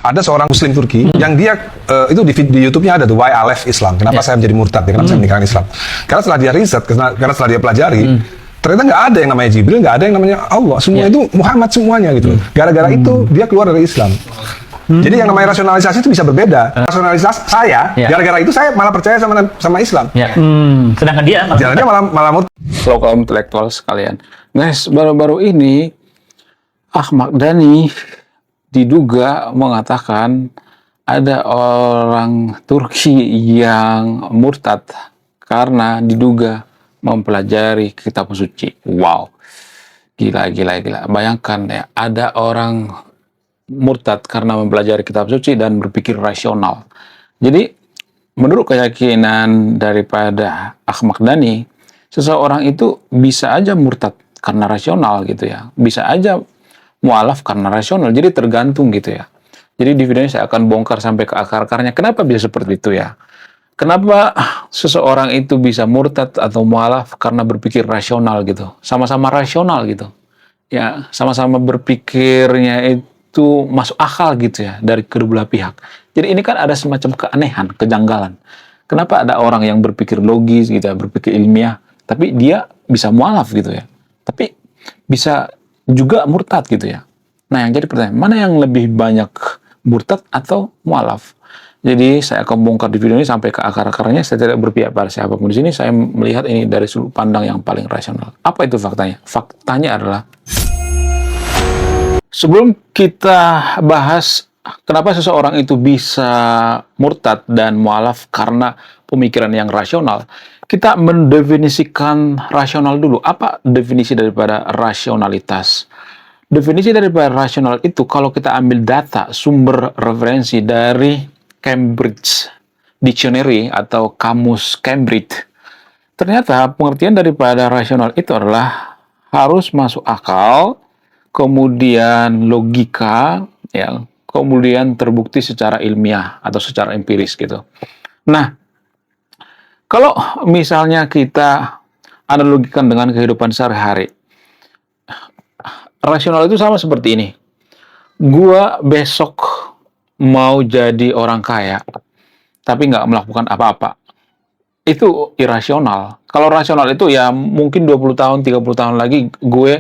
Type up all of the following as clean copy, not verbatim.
Ada seorang Muslim Turki yang dia itu di YouTube-nya ada tuh Why I Left Islam. Kenapa saya menjadi murtad? Kenapa saya meninggalkan Islam? Karena setelah dia riset, karena setelah dia pelajari, ternyata nggak ada yang namanya Jibril, nggak ada yang namanya Allah. Semua itu Muhammad semuanya gitu. Gara-gara itu dia keluar dari Islam. Jadi yang namanya rasionalisasi itu bisa berbeda. Rasionalisasi saya, gara-gara itu saya malah percaya sama Islam. Sedangkan dia Jalannya malah murtad. Kalau kaum intelektual sekalian, guys, baru-baru ini Ahmad Dhani diduga mengatakan ada orang Turki yang murtad karena diduga mempelajari kitab suci. Wow, gila. Bayangkan ya, ada orang murtad karena mempelajari kitab suci dan berpikir rasional. Jadi, menurut keyakinan daripada Ahmad Dhani, seseorang itu bisa aja murtad karena rasional gitu ya. Bisa aja mualaf karena rasional. Jadi tergantung gitu ya. Jadi di video ini saya akan bongkar sampai ke akar-akarnya. Kenapa bisa seperti itu ya? Kenapa seseorang itu bisa murtad atau mualaf karena berpikir rasional gitu. Sama-sama rasional gitu. Ya, sama-sama berpikirnya itu masuk akal gitu ya dari kedua belah pihak. Jadi ini kan ada semacam keanehan, kejanggalan. Kenapa ada orang yang berpikir logis gitu ya, berpikir ilmiah, tapi dia bisa mualaf gitu ya. Tapi bisa juga murtad gitu ya. Nah, yang jadi pertanyaan, mana yang lebih banyak murtad atau mualaf? Jadi saya akan bongkar di video ini sampai ke akar-akarnya. Saya tidak berpihak pada siapapun di sini. Saya melihat ini dari sudut pandang yang paling rasional. Apa itu faktanya? Faktanya adalah, sebelum kita bahas kenapa seseorang itu bisa murtad dan mualaf karena pemikiran yang rasional, kita mendefinisikan rasional dulu. Apa definisi daripada rasionalitas? Definisi daripada rasional itu kalau kita ambil data, sumber referensi dari Cambridge Dictionary atau Kamus Cambridge, ternyata pengertian daripada rasional itu adalah harus masuk akal, kemudian logika, ya, kemudian terbukti secara ilmiah atau secara empiris gitu. Nah, kalau misalnya kita analogikan dengan kehidupan sehari-hari, rasional itu sama seperti ini. Gua besok mau jadi orang kaya, tapi nggak melakukan apa-apa. Itu irasional. Kalau rasional itu ya mungkin 20 tahun, 30 tahun lagi gue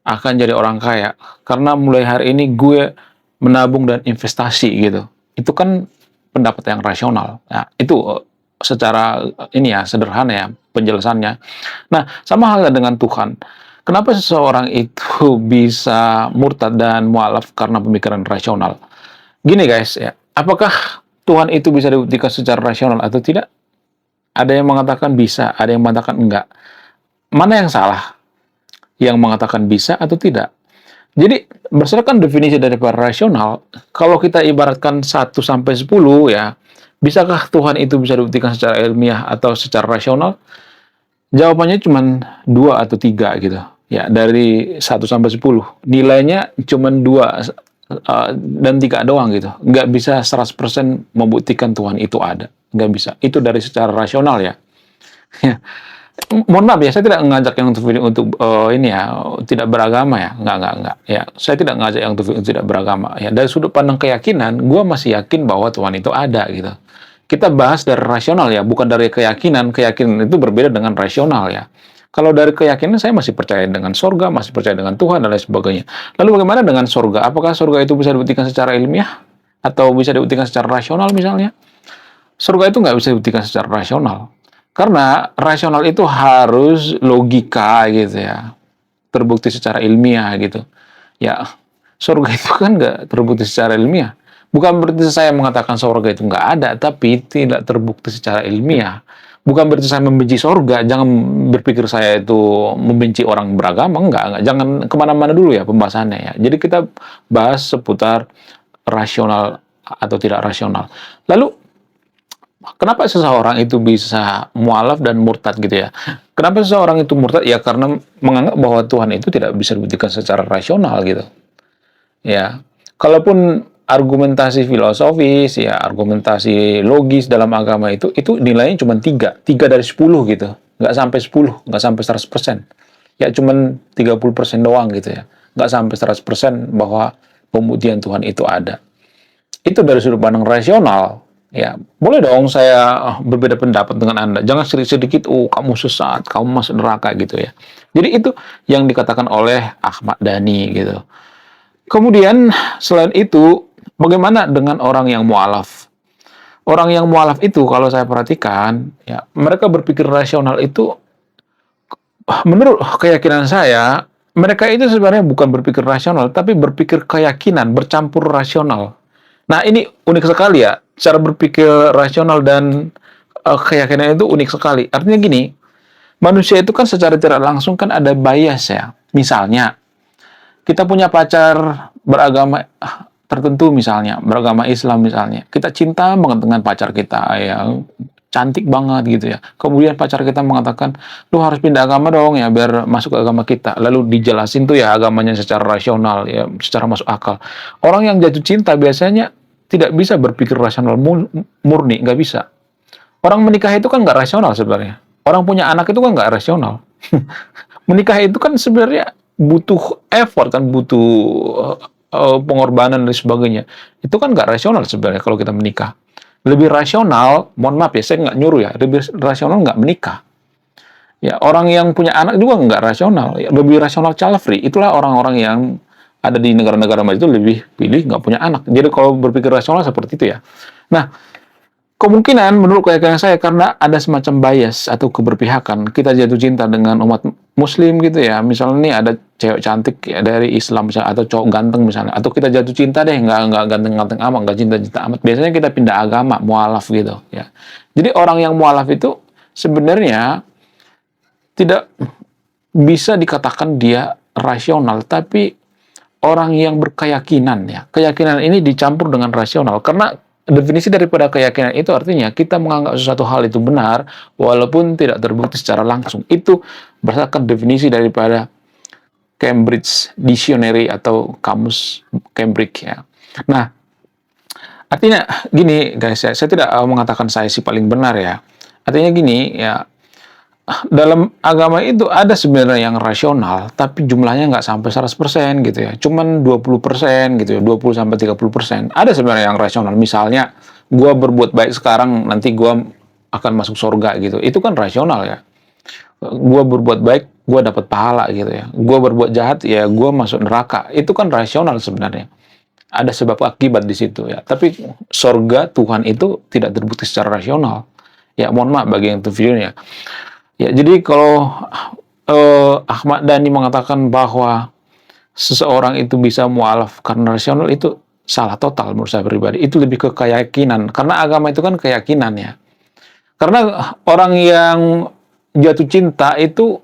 akan jadi orang kaya. Karena mulai hari ini gue menabung dan investasi gitu. Itu kan pendapat yang rasional. Nah, itu secara ini ya, sederhana ya penjelasannya. Nah, sama halnya dengan Tuhan. Kenapa seseorang itu bisa murtad dan mualaf karena pemikiran rasional? Gini guys ya, apakah Tuhan itu bisa dibuktikan secara rasional atau tidak? Ada yang mengatakan bisa, ada yang mengatakan enggak. Mana yang salah? Yang mengatakan bisa atau tidak? Jadi, berdasarkan definisi daripada rasional, kalau kita ibaratkan 1 sampai 10 ya, bisakah Tuhan itu bisa dibuktikan secara ilmiah atau secara rasional? Jawabannya cuma 2 atau 3 gitu. Ya, dari 1 sampai 10. Nilainya cuma 2 dan 3 doang gitu. Nggak bisa 100% membuktikan Tuhan itu ada. Nggak bisa. Itu dari secara rasional ya. Mohon maaf ya, saya tidak mengajak yang untuk ini ya, tidak beragama ya. Enggak. Ya, saya tidak mengajak yang untuk tidak beragama. Ya, dari sudut pandang keyakinan, gue masih yakin bahwa Tuhan itu ada gitu. Kita bahas dari rasional ya, bukan dari keyakinan. Keyakinan itu berbeda dengan rasional ya. Kalau dari keyakinan, saya masih percaya dengan sorga, masih percaya dengan Tuhan, dan lain sebagainya. Lalu bagaimana dengan sorga? Apakah sorga itu bisa dibuktikan secara ilmiah? Atau bisa dibuktikan secara rasional misalnya? Sorga itu nggak bisa dibuktikan secara rasional. Karena rasional itu harus logika gitu ya. Terbukti secara ilmiah gitu. Ya, sorga itu kan nggak terbukti secara ilmiah. Bukan berarti saya mengatakan sorga itu nggak ada, tapi tidak terbukti secara ilmiah. Bukan berarti saya membenci sorga, jangan berpikir saya itu membenci orang beragama, enggak. Jangan kemana-mana dulu ya pembahasannya ya. Jadi kita bahas seputar rasional atau tidak rasional. Lalu, kenapa seseorang itu bisa mualaf dan murtad gitu ya? Kenapa seseorang itu murtad? Ya karena menganggap bahwa Tuhan itu tidak bisa dibuktikan secara rasional gitu. Ya, kalaupun argumentasi filosofis, ya argumentasi logis dalam agama itu nilainya cuma 3 dari 10 gitu. Nggak sampai 10, nggak sampai 100%. Ya cuma 30% doang gitu ya. Nggak sampai 100% bahwa pembuktian Tuhan itu ada. itu dari sudut pandang rasional, ya boleh dong saya berbeda pendapat dengan Anda. Jangan sedikit-sedikit, oh kamu sesat, kamu masuk neraka gitu ya. Jadi itu yang dikatakan oleh Ahmad Dhani gitu. Kemudian selain itu, bagaimana dengan orang yang mualaf? Orang yang mualaf itu kalau saya perhatikan, ya mereka berpikir rasional itu, menurut keyakinan saya, mereka itu sebenarnya bukan berpikir rasional, tapi berpikir keyakinan, bercampur rasional. Nah, ini unik sekali ya. Cara berpikir rasional dan keyakinan itu unik sekali. Artinya gini, manusia itu kan secara tidak langsung kan ada bias ya. Misalnya, kita punya pacar beragama tertentu misalnya, beragama Islam misalnya. Kita cinta banget dengan pacar kita ya, cantik banget gitu ya. Kemudian pacar kita mengatakan, lu harus pindah agama dong ya biar masuk ke agama kita. Lalu dijelasin tuh ya agamanya secara rasional ya, secara masuk akal. Orang yang jatuh cinta biasanya tidak bisa berpikir rasional murni, nggak bisa. Orang menikah itu kan nggak rasional sebenarnya. Orang punya anak itu kan nggak rasional. Menikah itu kan sebenarnya butuh effort kan, butuh pengorbanan dan sebagainya. Itu kan nggak rasional sebenarnya kalau kita menikah. Lebih rasional, mohon maaf ya, saya nggak nyuruh ya, lebih rasional nggak menikah. Ya, orang yang punya anak juga nggak rasional, ya, lebih rasional child free. Itulah orang-orang yang ada di negara-negara maju itu lebih pilih nggak punya anak. Jadi kalau berpikir rasional seperti itu ya. Nah, kemungkinan menurut keyakinan saya karena ada semacam bias atau keberpihakan, kita jatuh cinta dengan umat Muslim gitu ya. Misalnya nih ada cewek cantik ya, dari Islam misalnya, atau cowok ganteng misalnya, atau kita jatuh cinta deh nggak ganteng-ganteng amat, nggak cinta-cinta amat. Biasanya kita pindah agama, mualaf gitu ya. Jadi orang yang mualaf itu sebenarnya tidak bisa dikatakan dia rasional, tapi orang yang berkeyakinan ya. Keyakinan ini dicampur dengan rasional karena definisi daripada keyakinan itu artinya kita menganggap sesuatu hal itu benar walaupun tidak terbukti secara langsung. Itu berdasarkan definisi daripada Cambridge Dictionary atau kamus Cambridge ya. Nah, artinya gini guys ya, saya tidak mengatakan saya sih paling benar ya. Artinya gini ya, dalam agama itu ada sebenarnya yang rasional, tapi jumlahnya nggak sampai 100% gitu ya. Cuman 20% gitu ya, 20-30%. Ada sebenarnya yang rasional. Misalnya, gua berbuat baik sekarang, nanti gua akan masuk surga gitu. Itu kan rasional ya. Gua berbuat baik, gua dapat pahala gitu ya. Gua berbuat jahat, ya gua masuk neraka. Itu kan rasional sebenarnya. Ada sebab akibat di situ ya. Tapi surga Tuhan itu tidak terbukti secara rasional. Ya mohon maaf bagi yang itu videonya. Ya, jadi kalau Ahmad Dhani mengatakan bahwa seseorang itu bisa mualaf karena rasional, itu salah total menurut saya pribadi. Itu lebih ke keyakinan. Karena agama itu kan keyakinan ya. Karena orang yang jatuh cinta itu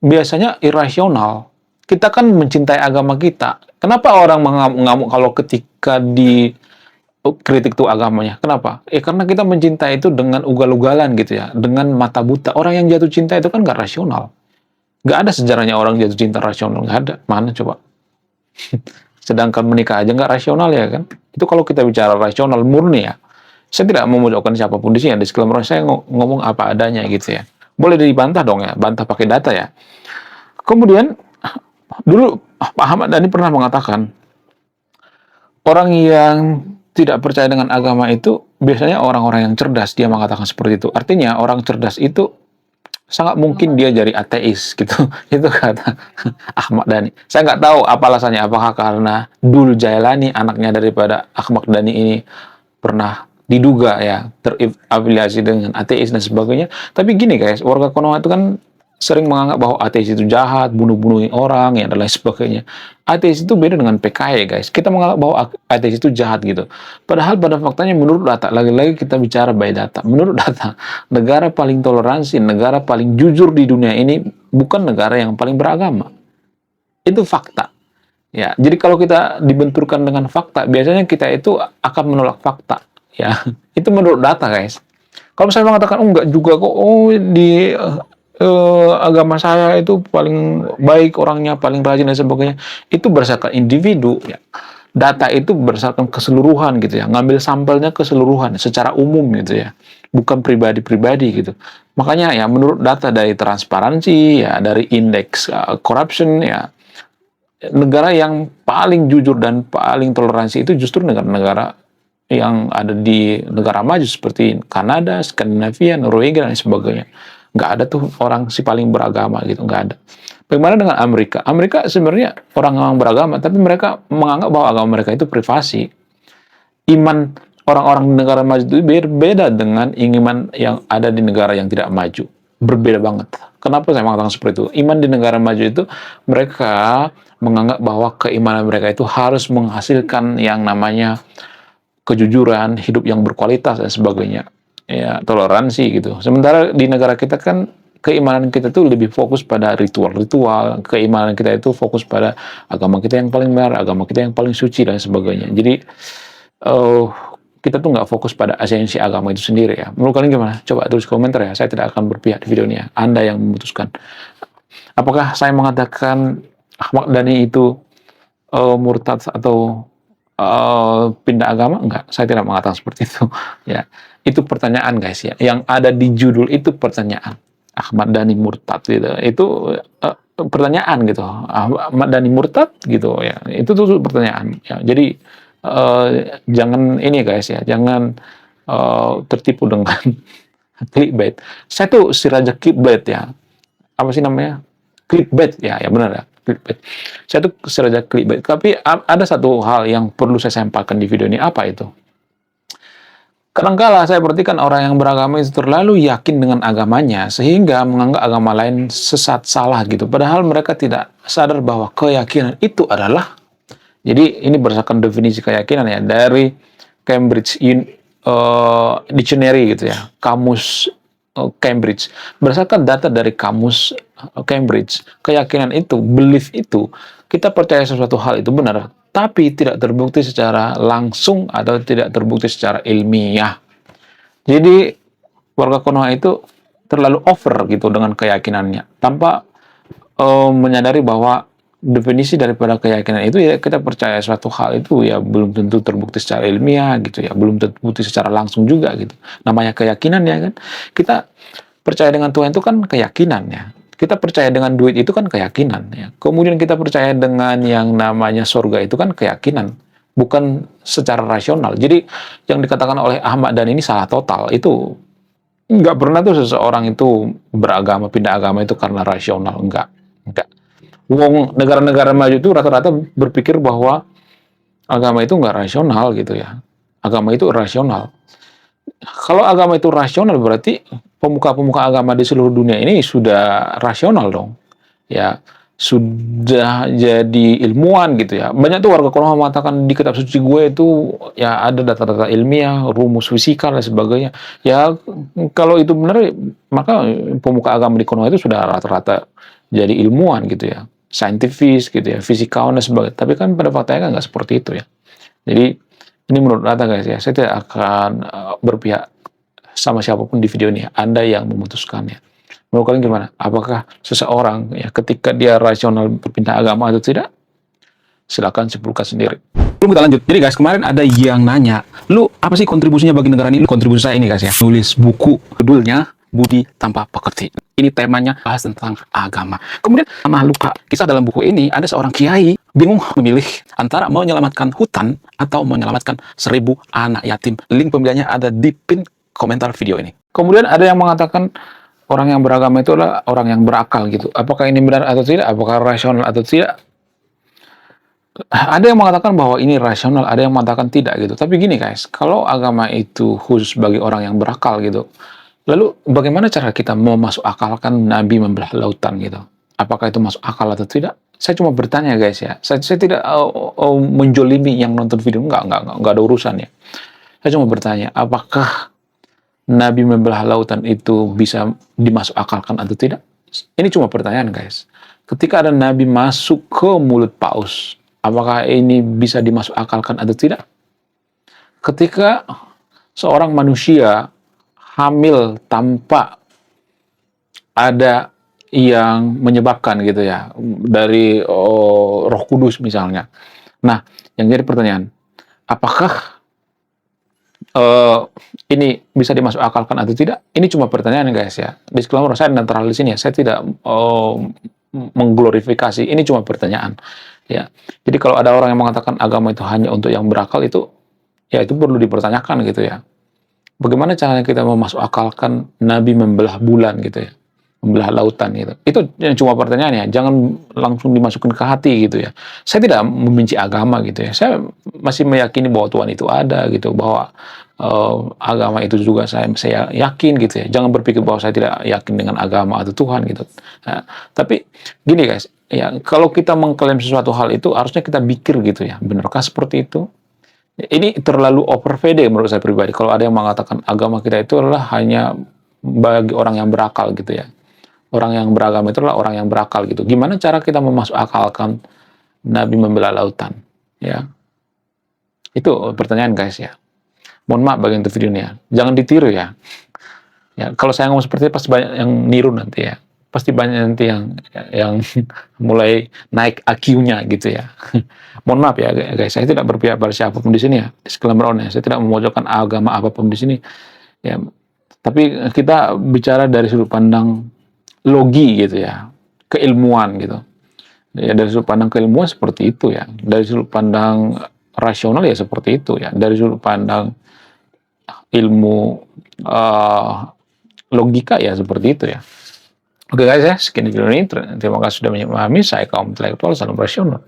biasanya irasional. Kita kan mencintai agama kita. Kenapa orang mengamuk-ngamuk kalau ketika kritik tuh agamanya. Kenapa? Karena kita mencintai itu dengan ugal-ugalan gitu ya, dengan mata buta. Orang yang jatuh cinta itu kan nggak rasional. Nggak ada sejarahnya orang jatuh cinta rasional, nggak ada. Mana coba? Sedangkan menikah aja nggak rasional ya kan? Itu kalau kita bicara rasional murni ya. Saya tidak memojokkan siapapun di sini. Disclaimer saya ngomong apa adanya gitu ya. Boleh dibantah dong ya, bantah pakai data ya. Kemudian dulu Pak Ahmad Dhani pernah mengatakan orang yang tidak percaya dengan agama itu biasanya orang-orang yang cerdas, dia mengatakan seperti itu. Artinya orang cerdas itu sangat mungkin dia jadi ateis gitu. Itu kata Ahmad Dhani. Saya nggak tahu apa alasannya, apakah karena Dul Jailani anaknya daripada Ahmad Dhani ini pernah diduga ya terafiliasi dengan ateis dan sebagainya. Tapi gini guys, warga Konoha itu kan sering menganggap bahwa ateis itu jahat, bunuh-bunuhin orang, ya, dan lain sebagainya. Ateis itu beda dengan PKI, guys. Kita menganggap bahwa ateis itu jahat gitu. Padahal pada faktanya menurut data, lagi-lagi kita bicara by data. Menurut data, negara paling toleransi, negara paling jujur di dunia ini bukan negara yang paling beragama. Itu fakta. Ya, jadi kalau kita dibenturkan dengan fakta, biasanya kita itu akan menolak fakta. Ya, itu menurut data, guys. Kalau saya mengatakan, oh enggak juga kok, oh di agama saya itu paling baik orangnya, paling rajin dan sebagainya, itu berdasarkan individu ya. Data itu berdasarkan keseluruhan gitu ya, ngambil sampelnya keseluruhan secara umum gitu ya, bukan pribadi-pribadi gitu. Makanya ya menurut data dari transparansi ya, dari indeks corruption ya, negara yang paling jujur dan paling toleransi itu justru negara-negara yang ada di negara maju seperti Kanada, Skandinavia, Norwegia dan sebagainya. Nggak ada tuh orang si paling beragama gitu, nggak ada. Bagaimana dengan Amerika? Amerika sebenarnya orang beragama, tapi mereka menganggap bahwa agama mereka itu privasi. Iman orang-orang di negara maju itu berbeda dengan iman yang ada di negara yang tidak maju. Berbeda banget. Kenapa saya mengatakan seperti itu? Iman di negara maju itu mereka menganggap bahwa keimanan mereka itu harus menghasilkan yang namanya kejujuran, hidup yang berkualitas dan sebagainya. Ya, toleransi gitu. Sementara di negara kita kan keimanan kita tuh lebih fokus pada ritual-ritual, keimanan kita itu fokus pada agama kita yang paling benar, agama kita yang paling suci dan sebagainya. Jadi kita tuh nggak fokus pada esensi agama itu sendiri ya. Menurut kalian gimana? Coba tulis komentar ya. Saya tidak akan berpihak di video ini ya. Anda yang memutuskan. Apakah saya mengatakan Ahmad Dhani itu murtad atau pindah agama? Enggak, saya tidak mengatakan seperti itu. Ya, itu pertanyaan guys ya. Yang ada di judul itu pertanyaan. Ahmad Dhani murtad gitu. Itu pertanyaan gitu. Ahmad Dhani murtad gitu ya. Itu tuh pertanyaan. Ya, jadi jangan ini guys ya, jangan tertipu dengan clickbait. Saya tuh si raja clickbait ya. Apa sih namanya? Clickbait ya, ya benar ya. Clickbait. Saya tuh si raja clickbait. Tapi ada satu hal yang perlu saya sampaikan di video ini. Apa itu? Kadangkala saya perhatikan orang yang beragama itu terlalu yakin dengan agamanya sehingga menganggap agama lain sesat, salah gitu. Padahal mereka tidak sadar bahwa keyakinan itu adalah, jadi ini berdasarkan definisi keyakinan ya dari Cambridge Dictionary gitu ya, kamus Cambridge. Berdasarkan data dari kamus Cambridge, keyakinan itu, belief itu, kita percaya sesuatu hal itu benar, tapi tidak terbukti secara langsung atau tidak terbukti secara ilmiah. Jadi warga Konoha itu terlalu over gitu dengan keyakinannya, tanpa menyadari bahwa definisi daripada keyakinan itu ya kita percaya suatu hal itu ya belum tentu terbukti secara ilmiah gitu ya, belum terbukti secara langsung juga gitu. Namanya keyakinan ya kan. Kita percaya dengan Tuhan itu kan keyakinan ya. Kita percaya dengan duit itu kan keyakinan ya. Kemudian kita percaya dengan yang namanya surga itu kan keyakinan, bukan secara rasional. Jadi yang dikatakan oleh Ahmad Dhani ini salah total. Itu nggak pernah tuh seseorang itu beragama, pindah agama itu karena rasional. Enggak. Wong negara-negara maju itu rata-rata berpikir bahwa agama itu nggak rasional gitu ya. Agama itu rasional. Kalau agama itu rasional berarti pemuka-pemuka agama di seluruh dunia ini sudah rasional dong. Ya, sudah jadi ilmuwan gitu ya. Banyak tuh warga Konoha mengatakan di kitab suci gue itu ya ada data-data ilmiah, rumus fisika dan sebagainya. Ya, kalau itu benar maka pemuka agama di Konoha itu sudah rata-rata jadi ilmuwan gitu ya. Saintifis gitu ya, fisikawan dan sebagainya. Tapi kan pada faktanya kan nggak seperti itu ya. Jadi ini menurut data guys ya, saya tidak akan berpihak sama siapapun di video ini. Anda yang memutuskannya. Menurut kalian gimana? Apakah seseorang ya ketika dia rasional berpindah agama atau tidak? Silakan simpulkan sendiri. Belum kita lanjut. Jadi guys, kemarin ada yang nanya, lu apa sih kontribusinya bagi negara ini? Lu kontribusi saya ini guys ya. Nulis buku, judulnya Budi Tanpa Pekerti. Ini temanya bahas tentang agama. Kemudian sama luka. Kisah dalam buku ini ada seorang kiai bingung memilih antara menyelamatkan hutan atau menyelamatkan 1000 anak yatim. Link pembeliannya ada di pin komentar video ini. Kemudian ada yang mengatakan orang yang beragama itu adalah orang yang berakal gitu. Apakah ini benar atau tidak? Apakah rasional atau tidak? Ada yang mengatakan bahwa ini rasional, ada yang mengatakan tidak gitu. Tapi gini guys, kalau agama itu khusus bagi orang yang berakal gitu, lalu bagaimana cara kita mau masuk akalkan Nabi membelah lautan gitu? Apakah itu masuk akal atau tidak? Saya cuma bertanya guys ya. Saya tidak menjolimi yang nonton video, enggak ada urusan ya. Saya cuma bertanya, apakah Nabi membelah lautan itu bisa dimasuk akalkan atau tidak? Ini cuma pertanyaan guys. Ketika ada Nabi masuk ke mulut paus, apakah ini bisa dimasuk akalkan atau tidak? Ketika seorang manusia hamil tanpa ada yang menyebabkan gitu ya, dari Roh Kudus misalnya. Nah, yang jadi pertanyaan, apakah ini bisa dimasuk akalkan atau tidak? Ini cuma pertanyaan guys ya. Disclaimer, saya netral di sini ya. Saya tidak mengglorifikasi. Ini cuma pertanyaan ya. Jadi kalau ada orang yang mengatakan agama itu hanya untuk yang berakal, itu ya itu perlu dipertanyakan gitu ya. Bagaimana caranya kita memasuk akalkan Nabi membelah bulan gitu ya, membelah lautan gitu. Itu yang cuma pertanyaannya, jangan langsung dimasukkan ke hati gitu ya. Saya tidak membenci agama gitu ya. Saya masih meyakini bahwa Tuhan itu ada gitu, bahwa agama itu juga saya yakin gitu ya. Jangan berpikir bahwa saya tidak yakin dengan agama atau Tuhan gitu. Nah, tapi gini guys, ya kalau kita mengklaim sesuatu hal itu harusnya kita pikir gitu ya, benarkah seperti itu? Ini terlalu over pede menurut saya pribadi. Kalau ada yang mengatakan agama kita itu adalah hanya bagi orang yang berakal gitu ya. Orang yang beragama itu adalah orang yang berakal gitu. Gimana cara kita memasuk akalkan Nabi membelah lautan? Ya, itu pertanyaan guys ya. Mohon maaf bagian itu videonya. Jangan ditiru ya. Ya, kalau saya ngomong seperti itu pasti banyak yang niru nanti ya. Pasti banyak nanti yang mulai naik IQ-nya gitu ya. Mohon maaf ya guys, saya tidak berpihak pada siapapun di sini ya. Disclaimer on ya, saya tidak memojokkan agama apapun di sini. Ya, tapi kita bicara dari sudut pandang logi gitu ya, keilmuan gitu. Ya, dari sudut pandang keilmuan seperti itu ya. Dari sudut pandang rasional ya seperti itu ya. Dari sudut pandang ilmu logika ya seperti itu ya. Oke guys ya, sekian video ini. Terima kasih sudah memahami. Saya kaum intelektual, salam rasional.